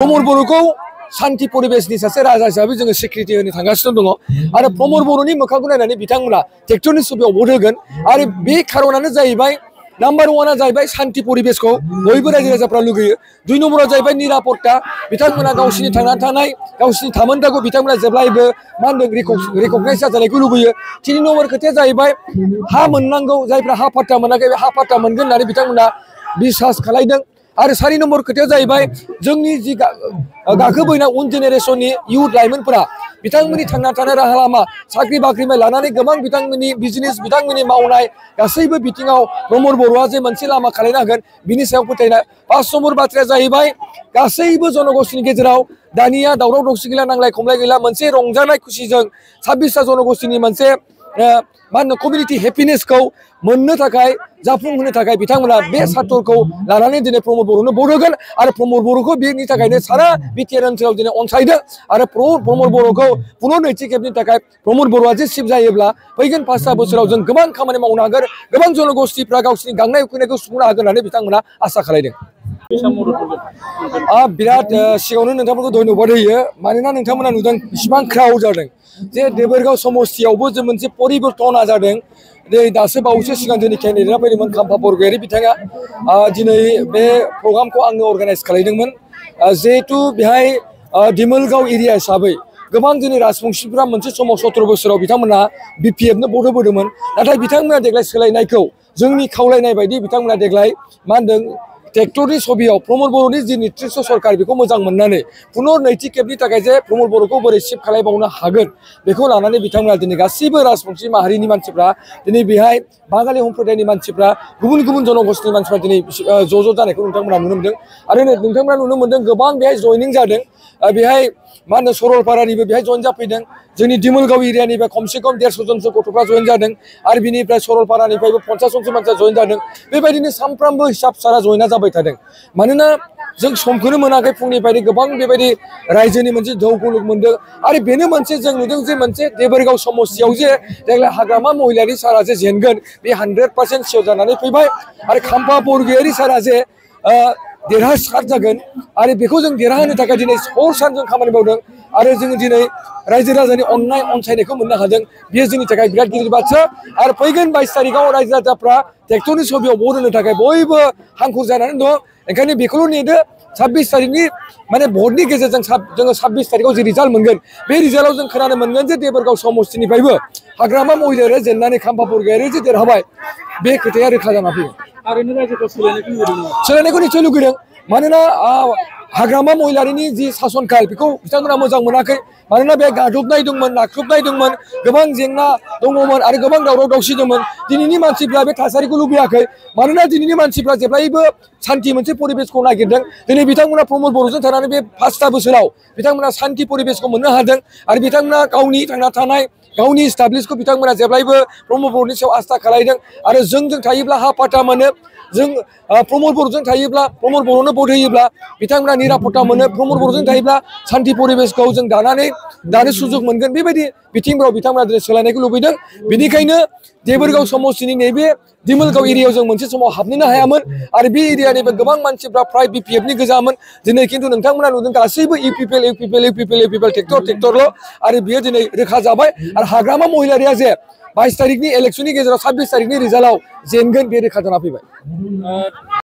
प्रमोद बर'खौ शान्ति परिबेशनि सासे राजा हिसाबै जोङो स्वीकृति होनो थांगासिनो दङ आरो प्रमोद बर'नि मोखांखौ नायनानै बिथांमोना ट्रेक्टरनि सुबियाव भट होगोन आरो बे खारनानो जाहैबाय नाम्बार 1आ जाहैबाय शान्ति परिबेशखौ बयबो रायजो राजाफ्रा लुगैयो 2 नम्बरा जाहैबाय निरापत्ता बिथांमोना गावसिनि थांनानै थानाय गावसिनि थामोनथाखौ बिथांमोना जेब्लायबो मा होनदों रिकगनाइज जाजानायखौ लुगैयो 3 नम्बर खोथाया जाहैबाय हा मोननांगौ जायफ्रा हा पाट्टा मोनाखै हा पाट्टा मोनगोन होननानै बिथांमोना बिसास खालायदों आरो 4 नम्बर खोथाया जाहैबाय जोंनि जि गाखोबोनाय उन जेनेरेशननि इयुथ लाइमोनफोरा बिथांमोननि थांना थानाय राहा लामा साख्रि बाख्रिनिफ्राय लानानै गोबां बिथांमोननि बिजनेस बिथांमोननि मावनाय गासैबो बिथिङाव प्रमोद बर'आ जे मोनसे लामा खालायनो हागोन बिनि सायाव फोथायनाय 5 नम्बर बाथ्राया जाहैबाय गासैबो जनगोष्ठीनि गेजेराव दानिया दावराव दावसि गैला नांलाय खमलाय गैला मोनसे रंजानाय खुसिजों 26टा जनगोष्ठीनि मोनसे मा होनो कमिउनिटी हेपिनेसखौ मोननो थाखाय जाफुंहोनो थाखाय बिथांमोना बे सार्टरखौ लानानै दिनै प्रमोद बर'नो भट होगोन आरो प्रमोद बर'खौ बेनि थाखायनो सारा बिटिआर ओनसोलाव दिनै अनसायदों आरो प्रमोद बर'खौ पुनः नैथि खेबनि थाखाय प्रमोद बर'आ जे चिफ जायोब्ला फैगोन 5 बोसोराव जों गोबां खामानि मावनो हागोन गोबां जनगोष्ठीफ्रा गावसिनि गांनाय उखैनायखौ सुफुंनो हागोन होननानै बिथांमोना आसा खालायदों बिराद सिगाङावनो नोंथांमोनखौ धन्यबाद होयो मानोना नोंथांमोना नुदों बेसेबां क्राउड जादों जे देबोरगाव समस्तियावबो जों मोनसे परिबर्तना जादों दासो बावैसो सिगां जोंनि केन्डिडेटआ फैदोंमोन खाम्फा बरगयारि बिथाङा दिनै बे प्रग्रामखौ आंनो अर्गानाइज खालामदोंमोन जिहेतु बेहाय दिमोलगाव एरिया हिसाबै गोबां जोंनि राजबंशिफ्रा मोनसे समाव 17 बोसोराव बिथांमोना बिपिएफनो भट होबोदोंमोन नाथाय बिथांमोना देग्लाय सोलायनायखौ जोंनि खावलायनाय बायदि बिथांमोना देग्लाय मा होनदों ट्रेक्टरनि छबियाव प्रमोद बर'नि जि नेतृत्व सरकार बेखौ मोजां मोननानै पुनः नैथि खेबनि थाखाय जे प्रमोद बर'खौ बोरै शिफ्ट खालामबावनो हागोन बेखौ लानानै बिथांमोना दिनै गासैबो राजबंशी माहारिनि मानसिफ्रा दिनै बेहाय बाङालि सम्प्रदायनि मानसिफ्रा गुबुन गुबुन जनगोष्ठीनि मानसिफ्रा दिनै ज' जानायखौ नोंथांमोना नुनो मोनदों आरो नोंथांमोना नुनो मोनदों गोबां बेहाय जयनिं जादों बेहाय मा होनो सरलपारानिबो बेहाय जयन जाफैदों जोंनि दिमोलगाव एरियानिफ्राय खमसे खम 150 जनसो गथ'फ्रा जयन जादों आरो बिनिफ्राय सरलपारानिफ्रायबो 50 जनसो मानसिया जयन जादों बेबायदिनो सानफ्रामबो हिसाब सारा जयना जाबाय थादों मानोना जों समखौनो मोनाखै फुंनिफ्रायनो गोबां बेबायदि रायजोनि मोनसे जौगलुक मोनदों आरो बेनो मोनसे जों नुदों जे मोनसे देबोरगाव समस्तियाव जे देग्लाय हाग्रामा महिलारि सारा जे जेनगोन बे 100% सियर जानानै फैबाय आरो खाम्फा बरगयारि सारा जे देरहासार जागोन आरो बेखौ जों देरहाहोनो थाखाय दिनै हर सान जों खामानि मावदों आरो जोङो दिनै रायजो राजानि अननाय अनसायनायखौ मोननो हादों बेयो जोंनि थाखाय बिराद गिदिर बाथ्रा आरो फैगोन 22 तारिखआव रायजो राजाफ्रा ट्रेक्टरनि छबियाव भट होनो थाखाय बयबो हांखुर जानानै दं ओंखायनो बेखौल' नेदो 26 तारिखनि माने भटनि गेजेरजों जोङो 26 तारिखआव जे रिजाल्ट मोनगोन बे रिजाल्टआव जों खोनानो मोनगोन जे देबोरगाव समस्तिनिफ्रायबो हाग्रामा महिलारि जेननानै खाम्फा बरगयारि जे देरहाबाय बे खोथाया रोखा जाना फैयो सोलायनायखौ निसय लुगैदों मानोना हाग्रामा महिलारिनि जि सासनकाल बेखौ बिथांमोना मोजां मोनाखै मानोना बे गादबनाय दंमोन नाख्रुबनाय दंमोन गोबां जेंना दङमोन आरो गोबां दावराव दावसि दंमोन दिनैनि मानसिफ्रा बे थासारिखौ लुबैयाखै मानोना दिनैनि मानसिफ्रा जेब्लायबो शान्ति मोनसे परिबेशखौ नागिरदों दिनै बिथांमोना प्रमोद बर'जों थानानै बे 5 बोसोराव बिथांमोना शान्ति परिबेशखौ मोननो हादों आरो बिथांमोना गावनि थांना थानाय गावनि इस्टाब्लिशखौ बिथांमोना जेब्लायबो प्रमोद बर'नि सायाव आस्था खालायदों आरो जोंजों थायोब्ला हा पाट्टा मोनो जों प्रमोद बर'जों थायोब्ला प्रमोद बर'नो भट होयोब्ला बिथांमोना निरापत्ता मोनो प्रमोद बर'जों थायोब्ला शान्ति परिबेशखौ जों दानो सुजुग मोनगोन बेबायदि बिथिंफोराव बिथांमोना दिनै सोलायनायखौ लुबैदों बेनिखायनो देबोरगाव समस्तिनि नैबे दिमोलगाव एरियायाव जों मोनसे समाव हाबनोनो हायामोन आरो बे एरियानिफ्राय गोबां मानसिफ्रा फ्राय बिपिएफनि गोजामोन दिनै खिन्थु नोंथांमोना नुदों गासैबो इउपिपिएल ट्रेक्टरल' आरो बियो दिनै रोखा जाबाय आरो हाग्रामा महिलारिया जे 22 तारिखनि इलेक्शननि गेजेराव 26 तारिखनि रिजाल्टआव जेनगोन बे रोखा जाना फैबाय